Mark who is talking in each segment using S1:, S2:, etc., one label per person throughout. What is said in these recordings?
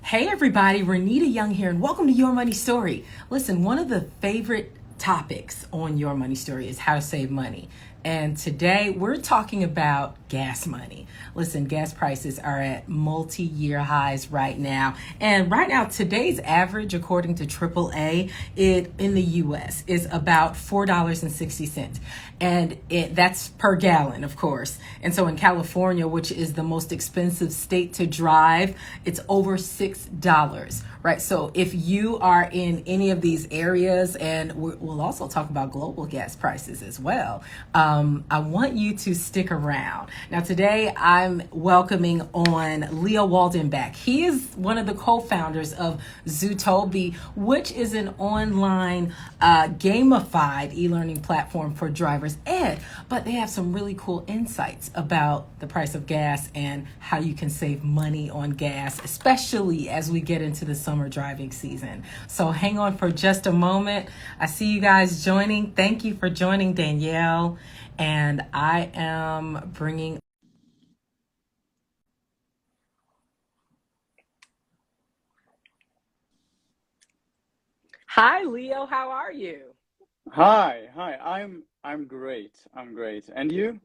S1: Hey everybody, Renita Young here, and welcome to Your Money Story. Listen, one of the favorite topics on Your Money Story is how to save money. And today we're talking about gas money. Listen, gas prices are at multi-year highs right now. And right now, today's average, according to AAA, it in the US is about $4.60. And that's per gallon, of course. And so in California, which is the most expensive state to drive, it's over $6, right? So if you are in any of these areas, and we'll also talk about global gas prices as well, I want you to stick around. Now, today I'm welcoming on Leo Waldenback. He is one of the co-founders of Zutobi, which is an online gamified e-learning platform for driver's ed. But they have some really cool insights about the price of gas and how you can save money on gas, especially as we get into the summer driving season. So hang on for just a moment. I see you guys joining. Thank you for joining, Danielle. And I am bringing. Hi, Leo. How are you?
S2: Hi. I'm great. I'm great. And you?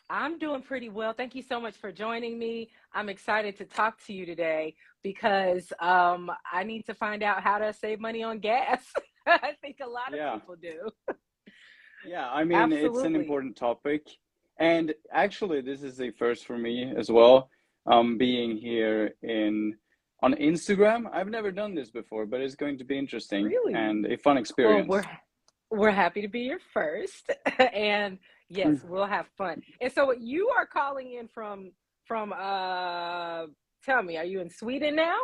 S1: I'm doing pretty well. Thank you so much for joining me. I'm excited to talk to you today because I need to find out how to save money on gas. I think a lot of
S2: Yeah.
S1: people do.
S2: Yeah, I mean, it's an
S1: Absolutely.
S2: important topic. And actually, this is a first for me as well. Being here in on Instagram. I've never done this before, but it's going to be interesting
S1: Really?
S2: and a fun
S1: Well,
S2: experience.
S1: we're happy to be your first, and yes, we'll have fun. And so you are calling in from tell me, are you in Sweden now?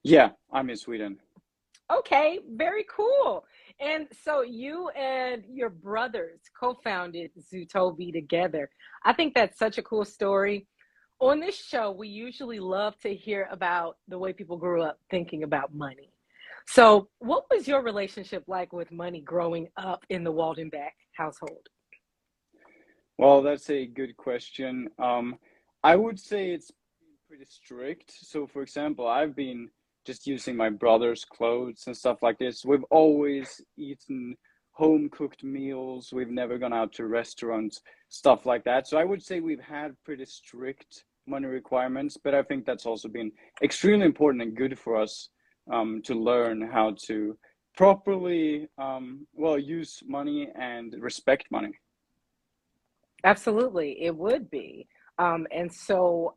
S2: Yeah, I'm in Sweden.
S1: Okay, very cool. And so you and your brothers co-founded Zutobi together. I think that's such a cool story. On this show, we usually love to hear about the way people grew up thinking about money. So, what was your relationship like with money growing up in the Waldenback household?
S2: Well, that's a good question. I would say it's been pretty strict. So, for example, I've been just using my brother's clothes and stuff like this. We've always eaten home cooked meals. We've never gone out to restaurants, stuff like that. So, I would say we've had pretty strict money requirements, but I think that's also been extremely important and good for us to learn how to properly, well, use money and respect money.
S1: Absolutely, it would be. And so,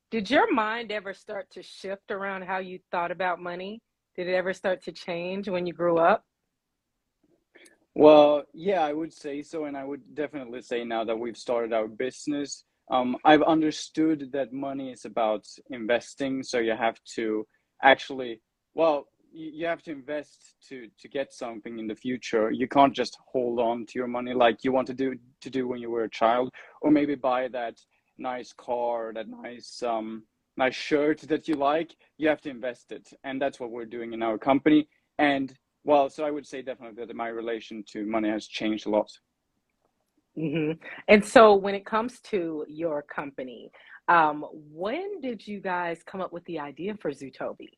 S1: did your mind ever start to shift around how you thought about money? Did it ever start to change when you grew up?
S2: Well, yeah, I would say so, and I would definitely say now that we've started our business, I've understood that money is about investing. So you have to actually, well, you have to invest to get something in the future. You can't just hold on to your money like you want to do when you were a child, or maybe buy that nice car, that nice shirt that you like. You have to invest it, and that's what we're doing in our company. And well, so I would say definitely that my relation to money has changed a lot.
S1: hmm And so, when it comes to your company, when did you guys come up with the idea for Zutobi?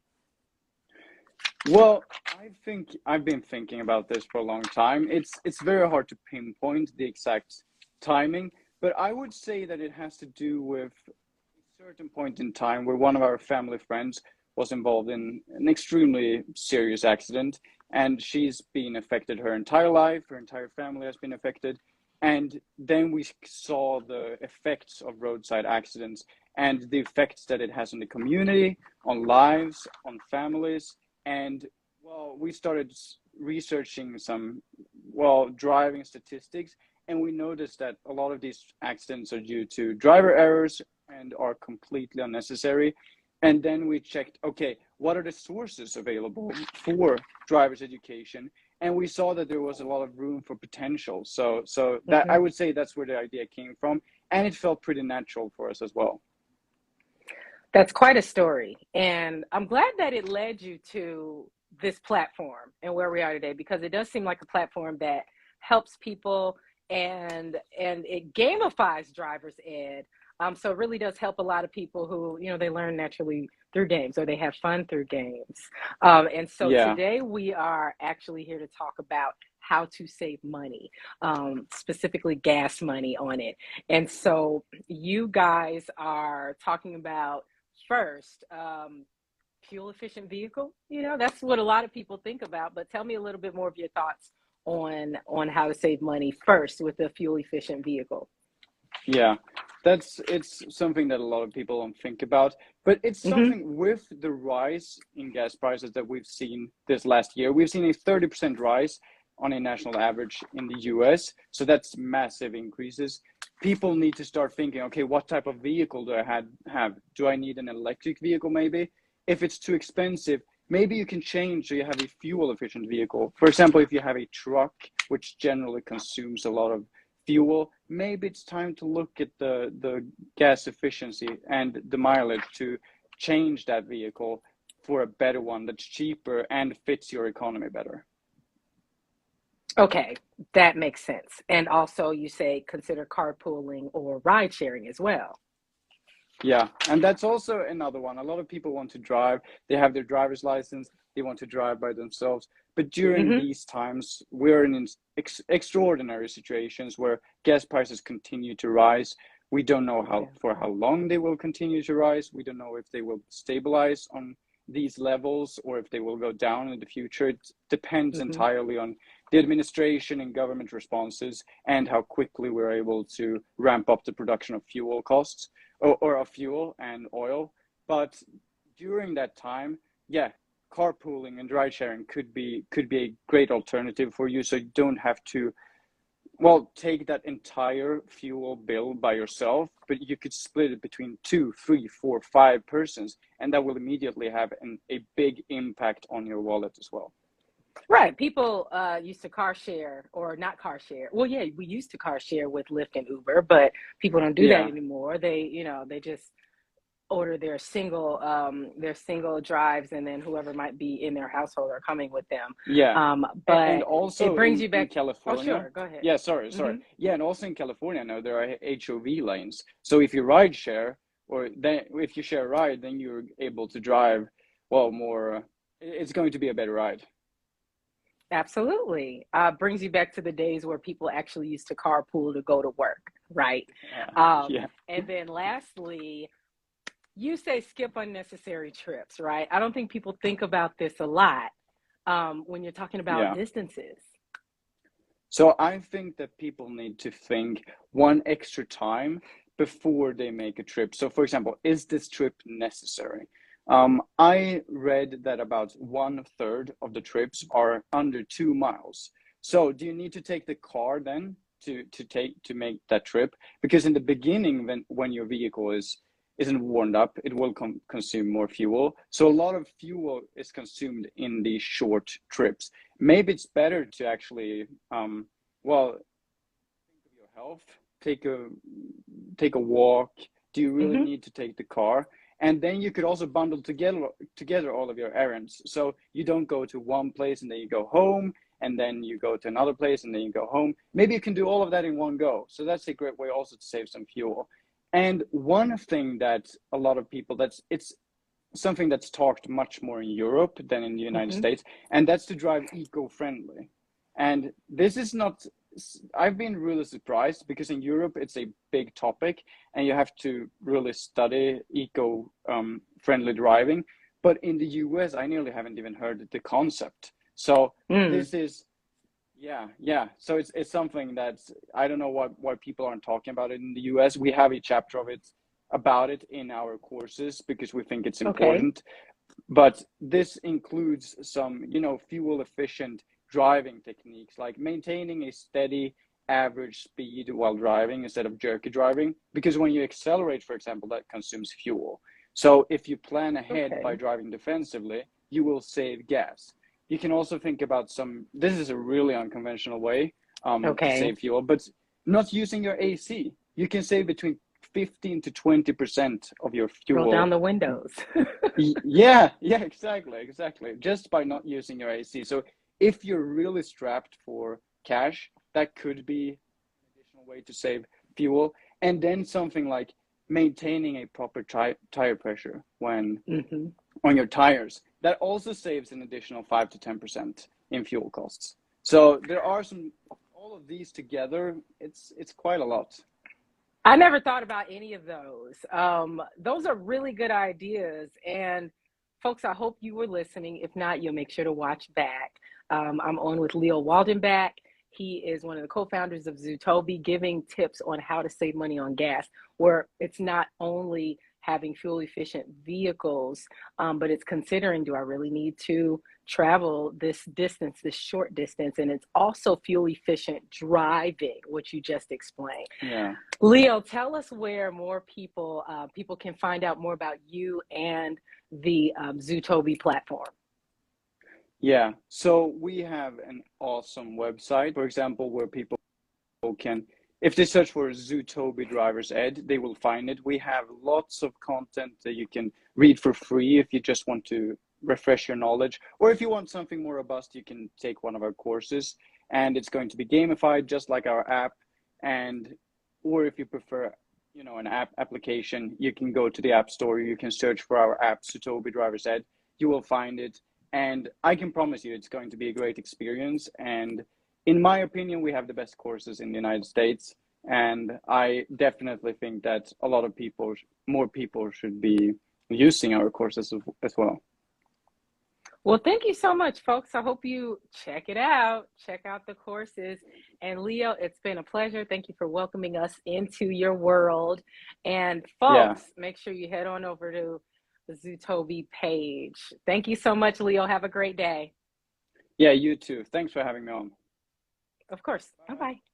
S2: Well, I think I've been thinking about this for a long time. It's very hard to pinpoint the exact timing, but I would say that it has to do with a certain point in time where one of our family friends was involved in an extremely serious accident, and she's been affected her entire life. Her entire family has been affected, and then we saw the effects of roadside accidents and the effects that it has on the community, on lives, on families. And well, we started researching some, well, driving statistics, and we noticed that a lot of these accidents are due to driver errors and are completely unnecessary. And then we checked, okay, what are the sources available for driver's education? And we saw that there was a lot of room for potential. So that I
S1: hmm
S2: would say that's where the idea came from, and it felt pretty natural for us as well.
S1: That's quite a story. And I'm glad that it led you to this platform and where we are today because it does seem like a platform that helps people and it gamifies driver's ed. So it really does help a lot of people who, they learn naturally through games or they have fun through games. And so
S2: Yeah.
S1: today we are actually here to talk about how to save money, specifically gas money on it. And so you guys are talking about first, fuel efficient vehicle. That's what a lot of people think about, but tell me a little bit more of your thoughts on how to save money first with a fuel efficient vehicle.
S2: Yeah, it's something that a lot of people don't think about, but it's
S1: Mm-hmm.
S2: something with the rise in gas prices that we've seen this last year. We've seen a 30% rise on a national average in the US, so that's massive increases. People need to start thinking, okay, what type of vehicle do have? Do I need an electric vehicle maybe? If it's too expensive, maybe you can change so you have a fuel efficient vehicle. For example, if you have a truck, which generally consumes a lot of fuel, maybe it's time to look at the gas efficiency and the mileage to change that vehicle for a better one that's cheaper and fits your economy better.
S1: Okay, that makes sense. And also, you say consider carpooling or ride sharing as well.
S2: Yeah, and that's also another one. A lot of people want to drive, they have their driver's license, they want to drive by themselves. But during
S1: Mm-hmm.
S2: these times, we're in extraordinary situations where gas prices continue to rise. We don't know
S1: Yeah.
S2: for how long they will continue to rise. We don't know if they will stabilize on these levels or if they will go down in the future. It depends
S1: Mm-hmm.
S2: entirely on the administration and government responses and how quickly we're able to ramp up the production of fuel costs or of fuel and oil. But during that time, yeah, carpooling and ride sharing could be a great alternative for you, so you don't have to take that entire fuel bill by yourself, but you could split it between two, three, four, five persons, and that will immediately have a big impact on your wallet as well.
S1: Right. People used to car share or not car share. Well, yeah, we used to car share with Lyft and Uber, but people don't do that
S2: Yeah,
S1: anymore. They just order their single drives, and then whoever might be in their household are coming with them.
S2: yeah. And
S1: But it
S2: also
S1: brings you
S2: in
S1: back. Oh,
S2: California,
S1: sure. Go ahead.
S2: yeah, sorry.
S1: Mm-hmm.
S2: Yeah, and also in California now there are HOV lanes. So if you ride share or then if you share a ride, then you're able to drive more. It's going to be a better ride.
S1: Absolutely. Brings you back to the days where people actually used to carpool to go to work, right?
S2: Yeah,
S1: And then lastly, you say skip unnecessary trips, right? I don't think people think about this a lot when you're talking about
S2: yeah.
S1: distances.
S2: So I think that people need to think one extra time before they make a trip. So, for example, is this trip necessary? I read that about one third of the trips are under 2 miles. So, do you need to take the car then to make that trip? Because in the beginning, when your vehicle isn't warmed up, it will consume more fuel. So a lot of fuel is consumed in these short trips. Maybe it's better to actually think of your health, take a take a walk. Do you really
S1: Hmm.
S2: need to take the car? And then you could also bundle together all of your errands, so you don't go to one place and then you go home, and then you go to another place and then you go home. Maybe you can do all of that in one go. So that's a great way also to save some fuel. And one thing that a lot of people, it's something that's talked much more in Europe than in the United
S1: Hmm.
S2: States, and that's to drive eco-friendly. And this is not, I've been really surprised because in Europe it's a big topic and you have to really study eco friendly driving. But in the US, I nearly haven't even heard the concept. So
S1: Mm.
S2: this is, yeah. So it's something that I don't know why people aren't talking about it in the US. We have a chapter of it about it in our courses because we think it's
S1: Okay.
S2: important. But this includes some, fuel efficient driving techniques like maintaining a steady average speed while driving instead of jerky driving. Because when you accelerate, for example, that consumes fuel. So if you plan ahead by
S1: Okay.
S2: driving defensively, you will save gas. You can also think about this is a really unconventional way to
S1: Okay.
S2: save fuel, but not using your AC. You can save between 15 to 20% of your
S1: Roll down
S2: fuel.
S1: the windows.
S2: Yeah, exactly. Just by not using your AC. So if you're really strapped for cash, that could be an additional way to save fuel. And then something like maintaining a proper tire pressure when
S1: Hmm.
S2: on your tires. That also saves an additional 5 to 10% in fuel costs. So there are some, all of these together, it's quite a lot.
S1: I never thought about any of those. Those are really good ideas. And folks, I hope you were listening. If not, you'll make sure to watch back. I'm on with Leo Waldenback. He is one of the co-founders of Zutobi, giving tips on how to save money on gas, where it's not only having fuel efficient vehicles, but it's considering, do I really need to travel this distance, this short distance? And it's also fuel efficient driving, which you just explained.
S2: Yeah.
S1: Leo, tell us where more people can find out more about you and the Zutobi platform.
S2: Yeah. So we have an awesome website, for example, where people can, if they search for Zutobi Driver's Ed, they will find it. We have lots of content that you can read for free if you just want to refresh your knowledge, or if you want something more robust, you can take one of our courses, and it's going to be gamified just like our app. And or if you prefer, an application, you can go to the App Store. You can search for our app, Zutobi Driver's Ed. You will find it, and I can promise you, it's going to be a great experience. And in my opinion, we have the best courses in the United States, and I definitely think that a lot of people, more people, should be using our courses as well.
S1: Well, thank you so much, folks. I hope you check it out. Check out the courses. And Leo, it's been a pleasure. Thank you for welcoming us into your world. And
S2: Yeah,
S1: folks, make sure you head on over to the Zutobi page. Thank you so much, Leo. Have a great day.
S2: yeah, you too. Thanks for having me on.
S1: Of course. Bye
S2: Bye.
S1: bye.